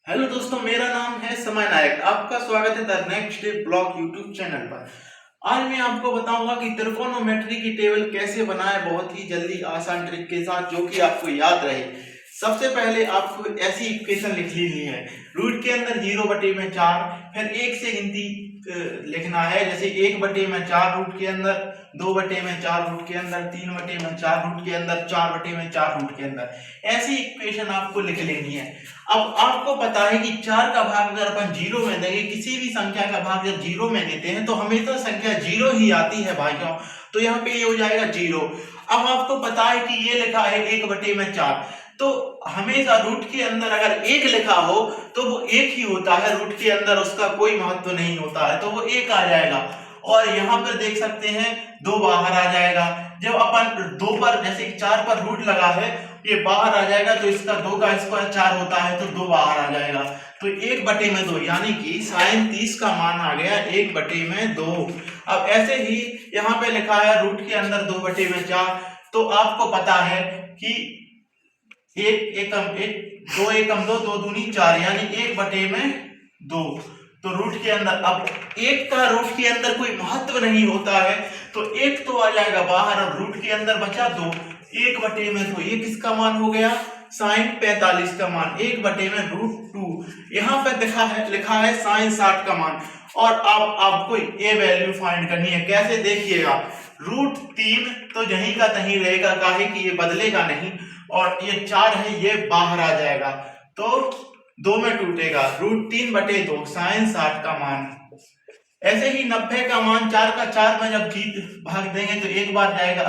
Hello दोस्तों, मेरा नाम है समय नायक। आपका स्वागत है the next day blog YouTube channel पर। आज मैं आपको बताऊंगा कि त्रिकोणोमेट्री की टेबल कैसे बनाएं बहुत ही जल्दी आसान ट्रिक के साथ, जो कि आपको याद रहे। सबसे पहले आपको ऐसी इक्वेशन लिख लेनी है। रूट के अंदर 0/4, फिर 1 से गिनती लिखना है। जैसे 1/4 रूट के अंदर, 2/4 रूट के अंदर, 3/4 रूट के अंदर, 4/4 रूट के अंदर। ऐसी इक्वेशन आपको लिख लेनी है। अब आपको पता है कि 4 का भाग अगर अपन 0 में देंगे, किसी भी संख्या का भाग जब 0 में देते हैं तो हमेशा संख्या 0 ही आती है भाइयों। तो यहाँ पे ये हो जाएगा 0। अब आपको पता है कि ये लिखा है 1/4, तो हमेशा रूट के अंदर अगर 1 लिखा हो तो वो 1 ही होता है। रूट के अंदर उसका कोई महत्व नहीं होता है, तो वो 1 आ जाएगा। और यहाँ पर देख सकते हैं 2 बाहर आ जाएगा। जब अपन 2 पर, जैसे 4 पर रूट लगा है, ये बाहर आ जाएगा, तो इसका 2 का स्क्वायर 4 होता है, तो 2 बाहर आ जाएगा। तो 1/2, यानी कि sin 30 का मान आ गया 1/2। अब ऐसे ही यहाँ पे लिखा है रूट के अंदर 2/4, तो आपको पता है कि 1 एकम 1, 2 एकम 2, 2 दूनी 4, यानी 1/2। तो रूट के अंदर, अब 1 का रूट के अंदर कोई महत्व नहीं होता है, तो 1 तो आ जाएगा बाहर। अब रूट के अंदर बचा 2, 1/2। ये किसका मान हो गया? sin 45 का मान, 1/√2। यहाँ पे लिखा है sin 60 का मान। और अब आपको ये वैल्यू फाइंड करनी है। कैसे? देखिएगा, √3 तो यहीं का तहीं रहेगा, काहे कि ये बदलेगा नहीं। और ये 4 है, ये बाहर आ जाएगा, तो 2 में टूटेगा। √3/2 sin 60 का मान। ऐसे ही 90 का मान 4 का 4 में जब भाग देंगे तो 1 बार जाएगा।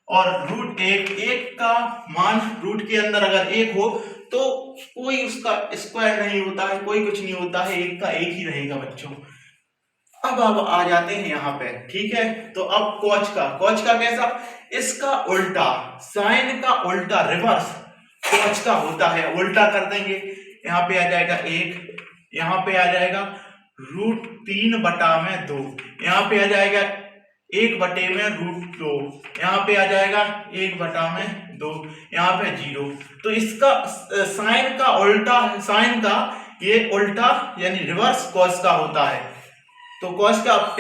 और √1 का मान रूट के अंदर अगर 1 हो तो कोई उसका स्क्वायर नहीं होता है, कोई कुछ नहीं होता है, 1 का 1 ही रहेगा बच्चों। अब आ जाते हैं यहाँ पे, ठीक है। तो अब कॉच का कैसा? इसका उल्टा, साइन का उल्टा, रिवर्स कॉच का होता है। उल्टा कर देंगे, यहाँ पे आ जाएगा 1, यहाँ पे आ जाएगा √3/2, यहाँ पे आ जाएगा 1/√2, यहाँ पे आ जाएगा 1/2, यहाँ पे 0। तो इसका साइन का उल्टा, साइन का ये उल्टा यानी रिवर्स कॉस का होता है। तो कॉस का, अब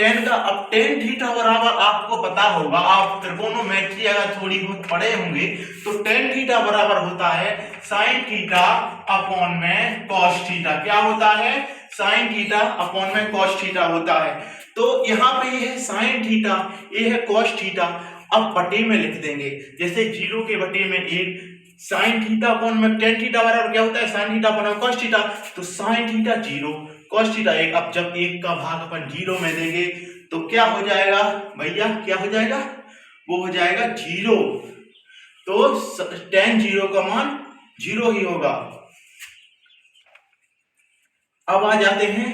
टेन थीटा बराबर आपको पता होगा, आप त्रिकोणोमेट्री अगर थोड़ी बहुत पढ़े होंगे तो टेन थीटा बराबर होता है साइन थीटा अपॉन में कॉस थीटा। क्या होता है? साइन थीटा अपॉन में कॉस थीटा होता है। तो यहाँ पे ये है साइन थीटा, ये है कॉस थीटा। अब बटे में लिख देंगे, जैसे 0 के बटे में 1, साइन थीटा अपॉन में टेन थीटा बराबर क्या होता है? साइन थीटा अपॉन में कॉस थीटा। तो साइन थीटा 0, कॉस थीटा 1। अब जब 1 का भाग अपन 0 में देंगे तो क्या हो जाएगा भैया? क्या हो जाएगा? वो हो जाएगा 0। तो tan 0 का मान 0 ही होगा। अब आ जाते हैं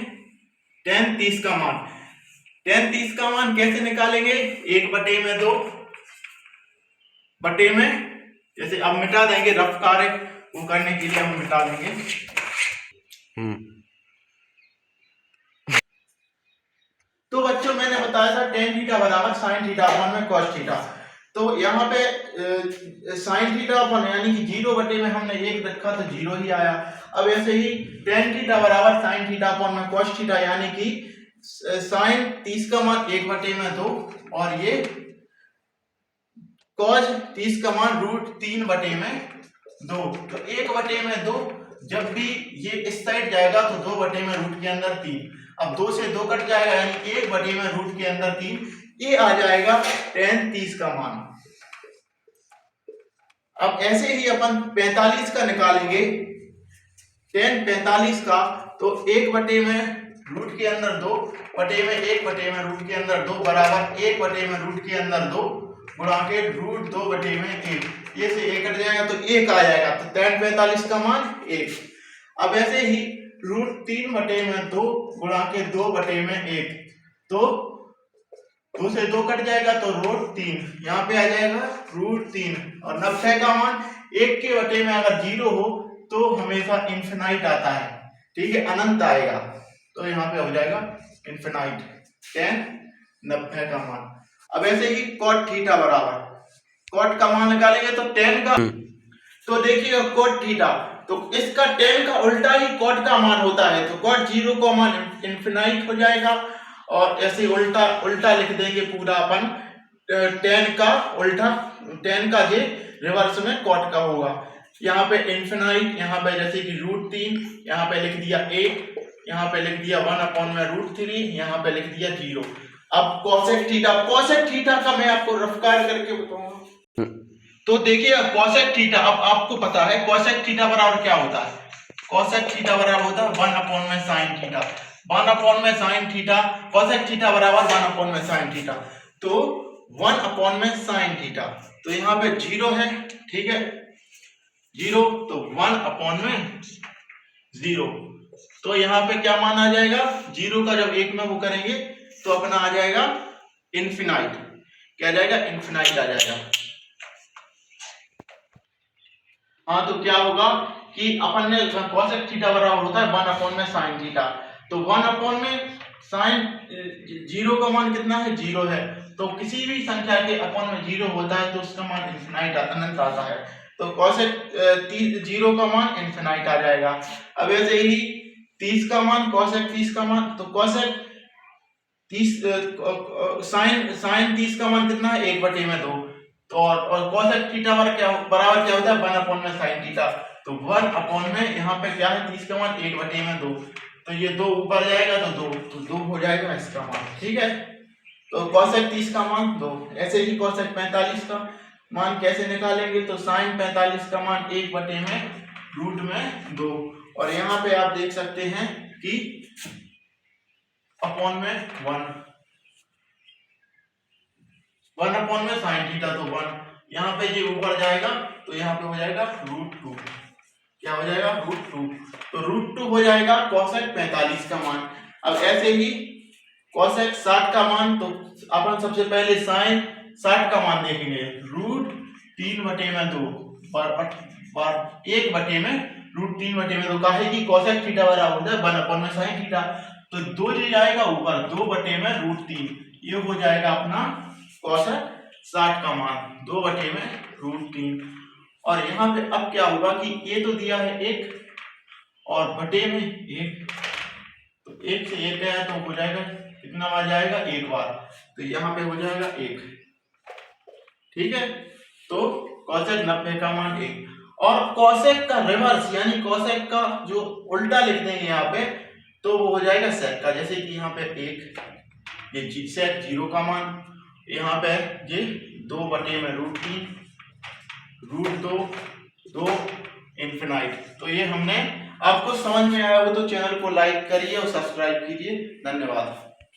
tan 30 का मान। tan 30 का मान कैसे निकालेंगे? 1/2 बटे में, जैसे अब मिटा देंगे, रफ कार्य वो करने के लिए हम मिटा देंगे। तो बच्चों, मैंने बताया था tan थीटा बराबर sin थीटा अपॉन में cos थीटा। तो यहाँ पे sin थीटा अपॉन, यानी कि 0 में हमने 1 रखा तो 0 ही आया। अब ऐसे ही tan थीटा बराबर sin थीटा अपॉन में cos थीटा, यानी कि sin 30 का मान 1/2 और ये cos 30 का मान √3/2। तो 1/2, जब भी ये इस साइड जाएगा तो 2 में रूट के अंदर 3। अब 2 से 2 कट जाएगा, यानी 1 में रूट के अंदर 3। ये आ जाएगा tan 30 का मान। अब ऐसे ही अपन 45 का निकालेंगे, tan 45 का। तो 1 में रूट के अंदर 2 बटे में 1 में रूट के अंदर 2 बराबर 1 में रूट के अंदर 2 गुणा के √2/1। ये से 1 कट जाएगा तो 1 आ जाएगा। तो tan 45 का मान 1। अब ऐसे ही √3/2 गुणा के 2/1। तो 2 से 2 कट जाएगा तो √3, यहाँ पे आ जाएगा √3। और 90 का मान 1 के बटे में अगर 0 हो तो हमेशा इन्फिनाइट आता है, ठीक है, अनंत आएगा। तो यहाँ पे हो जाएगा इन्फिनाइट tan 90 का मान। अब ऐसे ही cot थीटा बराबर, cot का मान निकालेंगे तो tan का, तो देखिएगा cot थीटा, तो इसका tan का उल्टा ही cot का मान होता है, तो cot 0 का मान इनफिनाइट हो जाएगा और ऐसे उल्टा उल्टा लिख देंगे पूरा अपन tan का उल्टा, tan का जे रिवर्स में cot का होगा। यहाँ पे इनफिनाइट, यहाँ पे जैसे कि √3, यहाँ पे लिख दिया 8, यहाँ पे लिख दिया 1/√3, यहाँ पे लिख दिया 0। अब कोसेक थीटा का मैं आपको रफ्कार करके बताऊंगा। तो देखिए कोसेक थीटा, अब आपको पता है कोसेक थीटा बराबर क्या होता है। कोसेक थीटा बराबर होता है 1/sin theta, 1/sin theta. Cosec theta बराबर 1/sin थीटा, तो 1/sin थीटा। तो यहाँ पे 0 है, ठीक है, 0, तो 1/0। तो यहाँ पे क्या मान आ जाएगा, 0 का जब 1 में वो करेंगे तो अपना आ जाएगा इनफिनाइट। क्या जाएगा, इनफिनाइट आ जाएगा। हाँ, तो क्या होगा कि अपन ने कोसेक थीटा बराबर होता है 1/sin थीटा, तो 1/sin 0 का मान कितना है, 0 है। तो किसी भी संख्या के अपन में 0 होता है तो उसका मान इनफिनाइट अनंत आता है, तो कोसेक 0 का मान इनफिनाइट आ जाएगा। अब ऐसे ही 30 का मान, कोसेक 30 का मान, तो कोसेक 30 साइन 30 का मान कितना है, 1/2। तो और कोसेक थीटा बराबर क्या होता है, 1/sin थीटा। तो 1 में यहाँ पे क्या है, 30 का मान 1/2, तो ये 2 ऊपर जाएगा तो 2 हो जाएगा इसका मान, ठीक है। तो कोसेक 30 का मान 2। ऐसे ही कोसेक 45 का मान कैसे निकालेंगे, तो साइन 45 का मान 1/√2, और यहाँ पे आप देख सकते हैं कि अपॉन में 1/sin थीटा, तो 1 यहाँ पे ये ऊपर जाएगा तो यहाँ पे हो जाएगा √2। क्या हो जाएगा, √2, तो √2 हो जाएगा कोसेक 45 का मान। अब ऐसे ही कोसेक 60 का मान, तो अपन सबसे पहले साइन 60 का मान देखेंगे, √3/2 और 1/√3/2 का है कि कोसेक थीटा बराबर होता है 1/sin थीटा, तो 2 जो जाएगा ऊपर 2/√3, ये हो जाएगा अपना कोसेक 60 का मान 2/√3। और यहाँ पे अब क्या होगा कि ये तो दिया है 1 और बटे में 1, तो 1 से 1 गया तो हो जाएगा कितना बार जाएगा, 1 बार, तो यहाँ पे हो जाएगा 1, ठीक है। तो कोसेक 90 का मान 1, और कोसेक का रिवर्स यानी कोसेक का जो उल्टा लिख देंगे यहाँ पे, तो वो हो जाएगा सेक का। जैसे कि यहाँ पे 1, ये सेक 0 का मान, यहाँ पे ये 2/√3, √2 इनफिनाइट। तो ये हमने, आपको समझ में आया हो तो चैनल को लाइक करिए और सब्सक्राइब कीजिए। धन्यवाद।